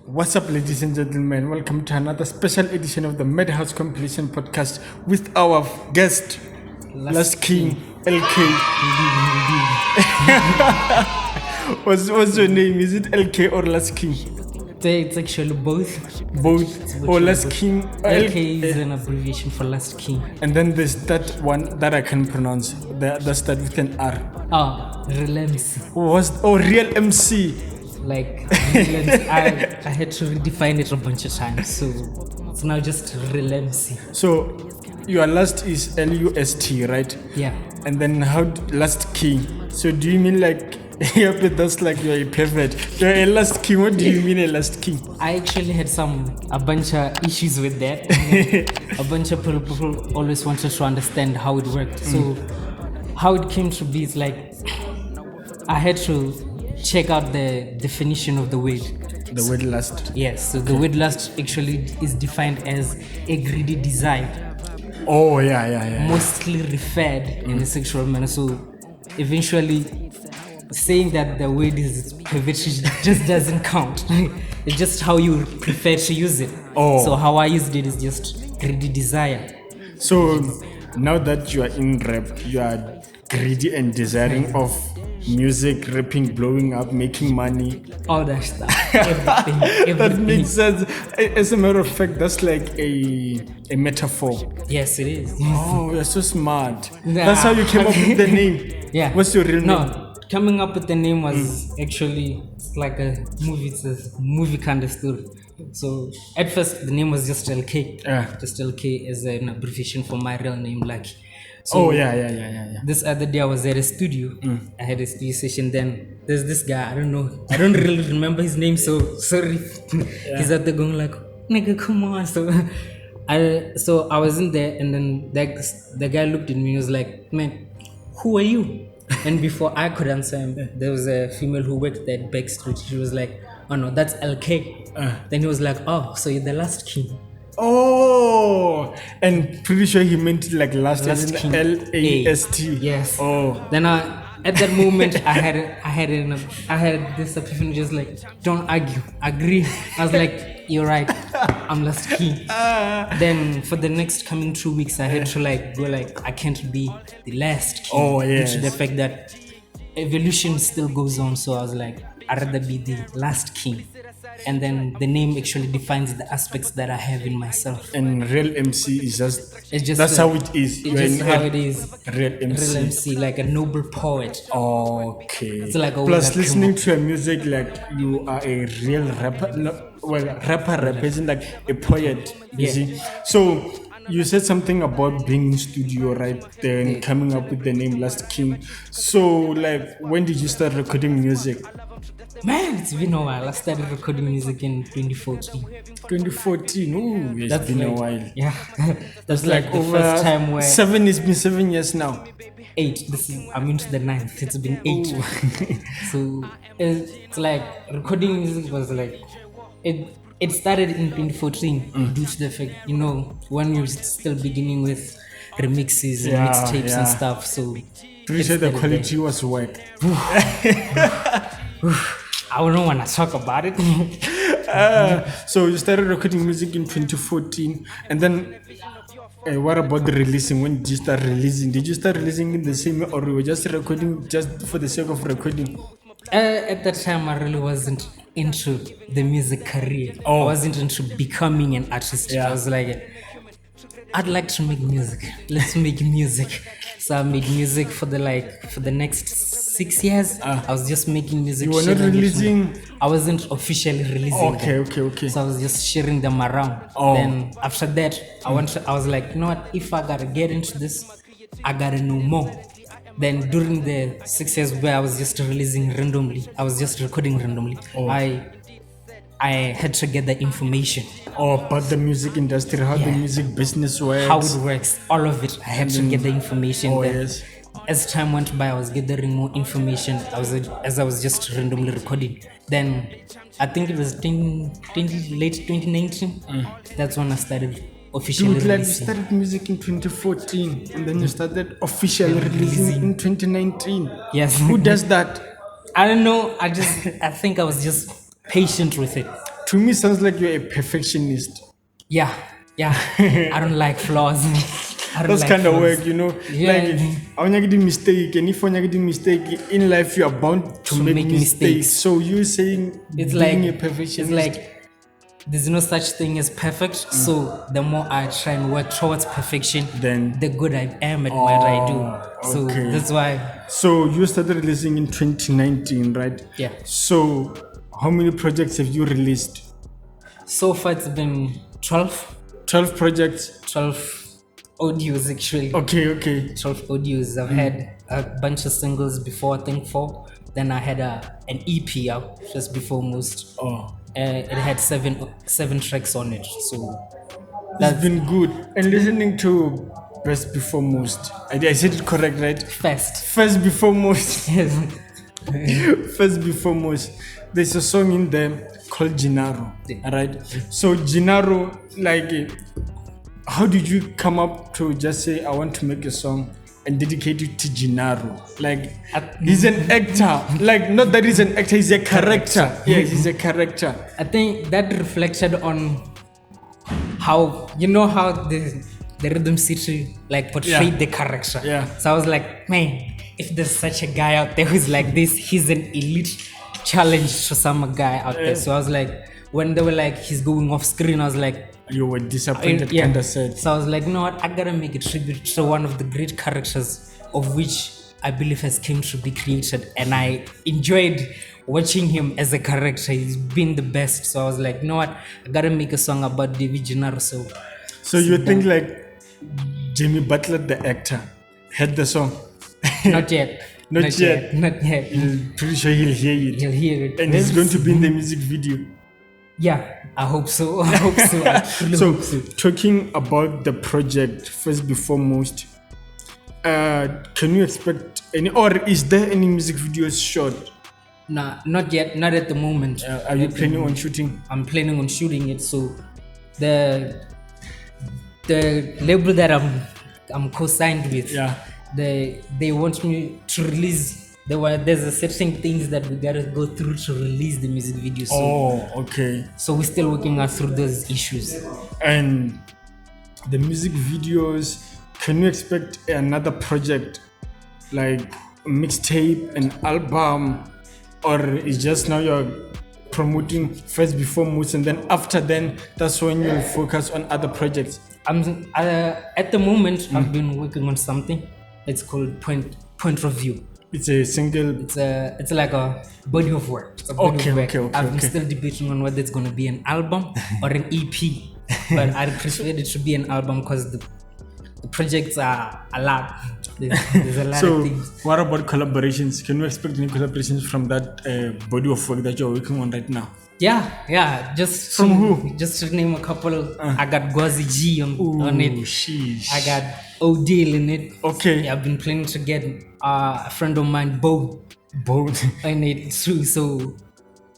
What's up, ladies and gentlemen? Welcome to another special edition of the Madhouse Compilation Podcast with our guest, Lustking LK. What's your name? Is it LK or Lustking? It's actually both. Both. Or Lustking. LK is an abbreviation for Lustking. And then there's that one that I can pronounce. That starts with an R. Real MC. Real MC. Like, I had to redefine it a bunch of times, so it's now just Real MC. So, your last is LUST, right? Yeah. And then Lustking. So, do you mean like, but that's like you're a pervert. You're a Lustking. What do you mean a Lustking? I actually had a bunch of issues with that. A bunch of people always wanted to understand how it worked. So, how it came to be is like, I had to check out the definition of the word. The word lust. Yes, so the word lust actually is defined as a greedy desire. Oh, yeah. Mostly referred in a sexual manner. So eventually saying that the word is perverted just doesn't count. It's just how you prefer to use it. Oh. So how I used it is just greedy desire. So now that you are in rap, you are greedy and desiring of music, rapping, blowing up, making money. All that stuff. Everything. That makes sense. As a matter of fact, that's like a metaphor. Yes, it is. Oh, you're so smart. That's how you came up with the name. Yeah. What's your real name? No, coming up with the name was actually like a movie. It's a movie kind of story. So at first the name was just LK. Just LK as an abbreviation for my real name, Lucky. So yeah. This other day I was at a studio. I had a studio session. Then there's this guy. I don't really remember his name. So sorry. He's out there going like, nigga, come on. So I was in there, and then the guy looked at me and was like, man, who are you? And before I could answer him, there was a female who worked there backstage. She was like, oh no, that's LK. Then he was like, oh, so you're the last king. Oh, and pretty sure he meant like last as in LAST. Yes. Oh. Then at that moment I had this epiphany, just like, don't argue, agree. I was like, you're right, I'm last king. Then for the next coming 2 weeks I had to like go like, I can't be the last king. Oh yes. Due to the fact that evolution still goes on. So I was like, I'd rather be the last king. And then the name actually defines the aspects that I have in myself. And Real MC is just that's how it is. It's just how it is. Real MC. Real MC, like a noble poet. Okay. It's like plus listening to your music, like you are a real rapper. Rapper isn't like a poet. You see. So you said something about being in studio, right? Then coming up with the name Last King. So like, when did you start recording music? Man, it's been a while. I started recording music in 2014. 2014. Ooh, it's been a while. Yeah. That's like the first time where... It's been 7 years now. 8. I'm into the 9th. It's been 8. So it's like recording music was like... It started in 2014 due to the fact, when you're still beginning with remixes and mixtapes and stuff. So pretty sure the quality was whack. I don't want to talk about it. So you started recording music in 2014, and then what about the releasing? When did you start releasing? Did you start releasing in the same year, or you were just recording just for the sake of recording? At that time, I really wasn't into the music career. I wasn't into becoming an artist. I was like, I'd like to make music. Let's make music. So I made music for the next 6 years. I was just making music. You were not releasing? I wasn't officially releasing them. Okay. So I was just sharing them around. Then after that, I was like, you know what? If I gotta get into this, I gotta know more. Then during the 6 years where I was just releasing randomly, I was just recording randomly. I had to get the information. About the music industry, how the music business works. How it works, all of it. I had to get the information. Yes. As time went by, I was gathering more information as I was just randomly recording. Then, I think it was late 2019. That's when I started officially releasing. You started music in 2014, and then you started officially releasing in 2019. Yes. Who does that? I don't know. I think I was just patient with it. to me sounds like you're a perfectionist. Yeah. I don't like flaws. I don't That's like kind of flaws. work, you know. Yeah. Like, I want to mistake, and if you want to mistake in life, you are bound to make mistakes. So you saying It's being like a perfectionist? it's like there's no such thing as perfect. So the more I try and work towards perfection, Then- the good I am at what I do. So okay. that's why. So you started releasing in 2019, right? Yeah. So how many projects have you released? So far it's been 12 projects. 12 audios actually. Okay. 12 audios. I've had a bunch of singles before, I think 4. Then I had an EP out just before most. Oh, It had seven tracks on it. So that's been good. And listening to Best Before Most, I said it correct, right? First Before Most. First Before Most. There's a song in there called Gennaro, right? So Gennaro, like, how did you come up to just say I want to make a song and dedicate it to Gennaro? Like, he's an actor. Like, not that he's an actor, he's a character. Yes, he's a character. I think that reflected on how the Rhythm City like portrayed the character. Yeah. So I was like, man, if there's such a guy out there who's like this, he's an elite challenge to some guy out there. So I was like, when they were like he's going off screen, I was like, you were disappointed, kind of sad. So I was like, you know what, I gotta make a tribute to one of the great characters of which I believe has came to be created, and I enjoyed watching him as a character. He's been the best. So I was like, you know what, I gotta make a song about David Gennaro. So you think like Jimmy Butler, the actor, had the song? Not yet. Not yet. I'm Pretty sure he'll hear it. And he's going to be in the music video. Yeah, I hope so. I hope so. I truly So, hope so. talking about the project, First Before Most, can you expect any, or is there any music videos shot? Nah, not yet. Not at the moment. Are you planning on shooting? I'm planning on shooting it. So the label that I'm co-signed with, they want me to release. There's a certain things that we gotta go through to release the music video. So, okay. So we're still working out through those issues. And the music videos, can you expect another project like a mixtape, an album, or is just now you're promoting First Before Most, and then after then that's when you'll focus on other projects? At the moment I've been working on something. It's called Point of View. It's a single. It's like a body of work. It's a body of work. Okay. I'm still debating on whether it's going to be an album or an EP, but I prefer it to be an album because the projects are a lot. There's a lot of things. So, what about collaborations? Can you expect any collaborations from that body of work that you're working on right now? Yeah. Just from who? Just to name a couple. I got Gwazi G on it. Sheesh. I got Odile in it. Okay. Yeah, I've been planning to get a friend of mine, Bo in it too. So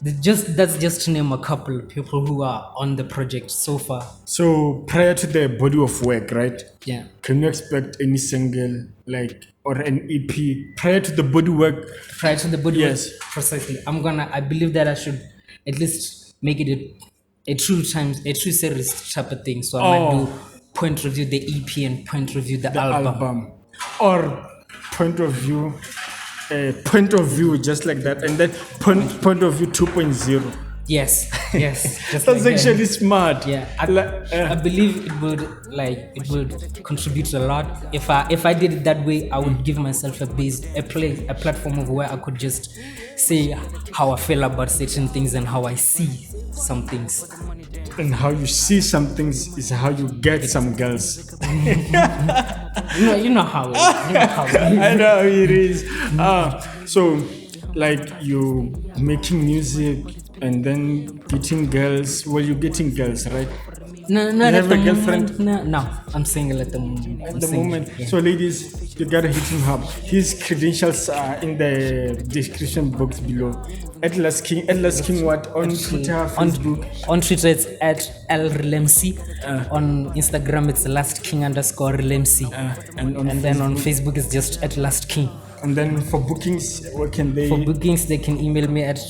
that's just to name a couple of people who are on the project so far. So prior to the body of work, right? Yeah. Can you expect any single or an EP prior to the body work? Prior to the body work, precisely. I believe that I should at least make it a true series type of thing. So I might do Point Review the EP and Point Review the album. Or Point of View just like that, and then point of View 2.0. Yes. That's like actually smart. Yeah, I believe it would contribute a lot. If I did it that way, I would give myself a platform of where I could just say how I feel about certain things and how I see some things. And how you see some things is how you get some girls. You know how it is. I know it is. So like you making music and then getting girls. Well, you're getting girls, right? No, you have a girlfriend? No, I'm single at the moment. Yeah. So ladies, you gotta hit him up. His credentials are in the description box below. At Lustking what? On Twitter, Facebook? On Twitter it's at LRelemC. On Instagram it's Lustking_Relemc. And then on Facebook it's just at Lustking. And then for bookings, where can they? For bookings they can email me at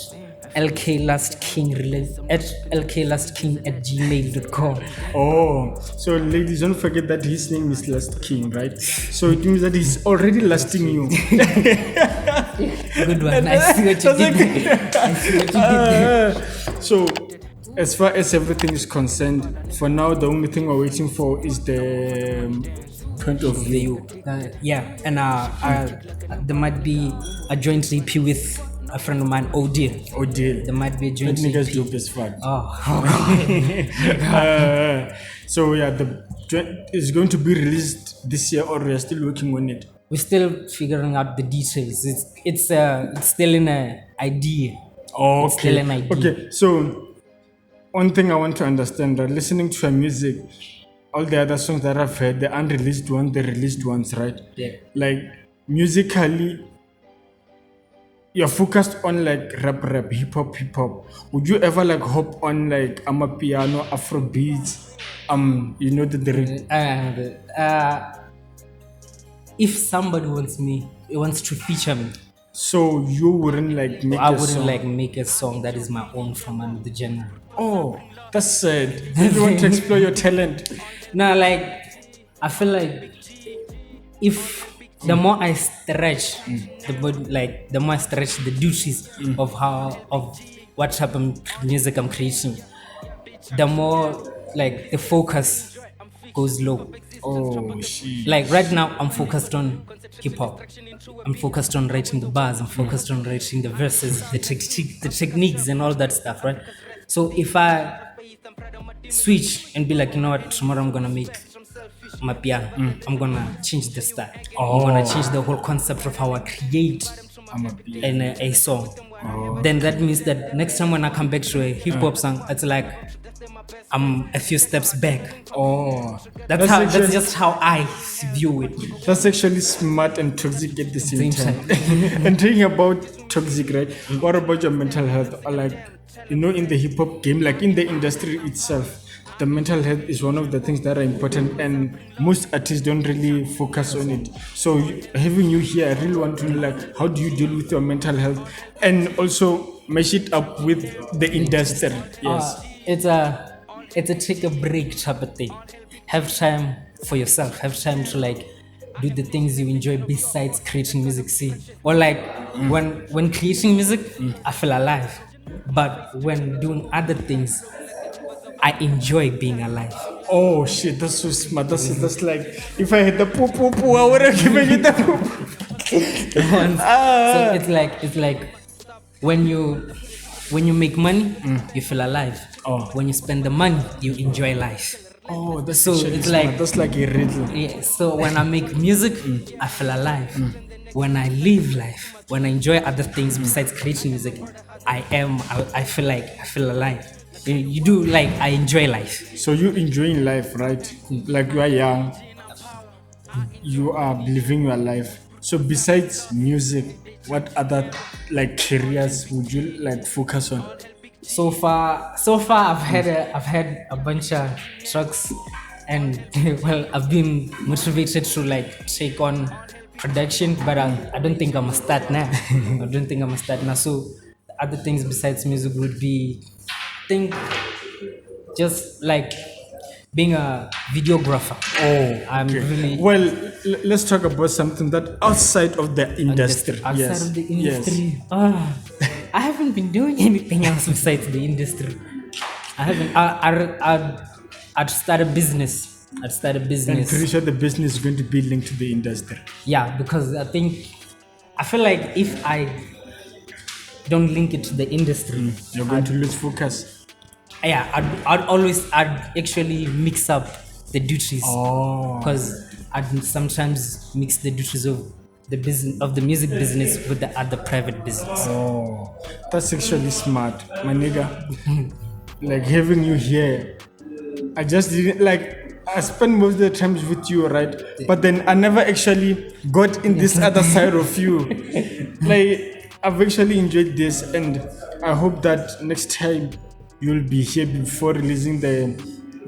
lklustking@gmail.com. Oh, so ladies, don't forget that his name is Lust King, right? So it means that he's already lusting you. Good one. I see what you did there. I see what you did there. So, as far as everything is concerned, for now, the only thing we're waiting for is the point of view. Yeah, and there might be a joint EP with a friend of mine, Odile. There might be a That joint nigga's EP. dope as fuck. Oh, So yeah, the joint is going to be released this year, or we are still working on it. we're still figuring out the details. It's still in an idea. Oh, It's still an idea. Okay, so one thing I want to understand, that listening to her music, all the other songs that I've heard, the unreleased ones, the released ones, right? Yeah. Like musically, you're focused on like rap, hip hop. Would you ever like hop on like Amapiano, Afro beats? You know that If somebody wants to feature me, so you wouldn't like make I a wouldn't song? like make a song that is my own from another genre. Oh, that's sad. You don't want to explore your talent. No, like I feel like if the more I stretch the more I stretch the duties of what type of music I'm creating, the more like the focus goes low. Oh shit. Like right now, I'm focused on hip hop. I'm focused on writing the bars. I'm focused on writing the verses, the techniques, and all that stuff, right? So if I switch and be like, you know what, tomorrow I'm gonna make my piano. I'm gonna change the style. I'm gonna change the whole concept of how I create a song. Then that means that next time when I come back to a hip hop song, it's like I'm a few steps back. Oh, That's just how I view it. That's actually smart and toxic at the same time. And talking about toxic, right? What about your mental health? Or like, you know, in the hip hop game, like in the industry itself, the mental health is one of the things that are important, and most artists don't really focus on it. So having you here, I really want to know, like, how do you deal with your mental health, and also mesh it up with the industry? Yes. It's a take a break type of thing. Have time for yourself. Have time to like do the things you enjoy besides creating music. See, or like when creating music, I feel alive. But when doing other things, I enjoy being alive. Oh shit, that's so smart. That's like, if I had the poo, I would have given you the poo. So it's like when you make money, you feel alive. When you spend the money, you enjoy life. Oh, that's So actually it's smart. like- That's like a riddle. Yeah, so when I make music, I feel alive. When I live life, when I enjoy other things besides creating music, I feel alive. You do, like, I enjoy life. So you enjoying life, right? Like you are young, you are living your life. So besides music, what other like careers would you like focus on? So far I've had a bunch of tracks, and well, I've been motivated to like take on production, but I don't think I'm gonna start now. So other things besides music would be, I think, just like being a videographer. I'm Okay. really Well, let's talk about something that outside of the industry. outside Yes. of the Yes. industry. I haven't been doing anything else besides the industry. I haven't. I'd start a business. I'm pretty sure the business is going to be linked to the industry. Yeah, because I feel like if I don't link it to the industry, You're going to lose focus. yeah, I'd actually mix up the duties. Because I'd sometimes mix the duties of the music business with the other private business. Oh, that's actually smart, my nigga. Like having you here, I just didn't like. I spent most of the times with you, right? But then I never actually got in this other side of you. Like I've actually enjoyed this, and I hope that next time you'll be here before releasing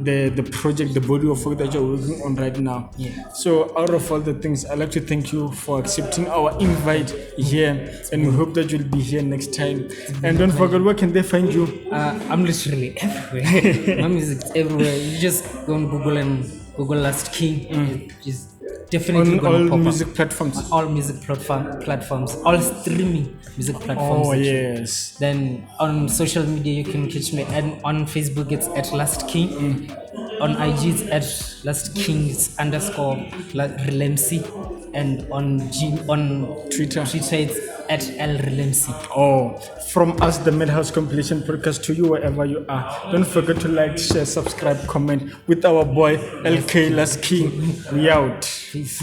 the project, the body of work that you're working on right now. Yeah. So out of all the things, I'd like to thank you for accepting our invite here, and we hope that you'll be here next time. And don't forget, where can they find you? I'm literally everywhere. My music's everywhere. You just go on Google and Google Lustking. Just definitely On gonna all pop music up. platforms. All music platforms, all streaming music platforms. Oh actually. yes. Then on social media you can catch me, and on Facebook it's at Lustking. On IG it's at Lustking_Relemcy, and on Twitter. it's at LRelemcy. Oh, from us, the Madhouse Compilation Podcast, to you wherever you are. Don't forget to like, share, subscribe, comment with our boy LK Lustking. We out. Peace.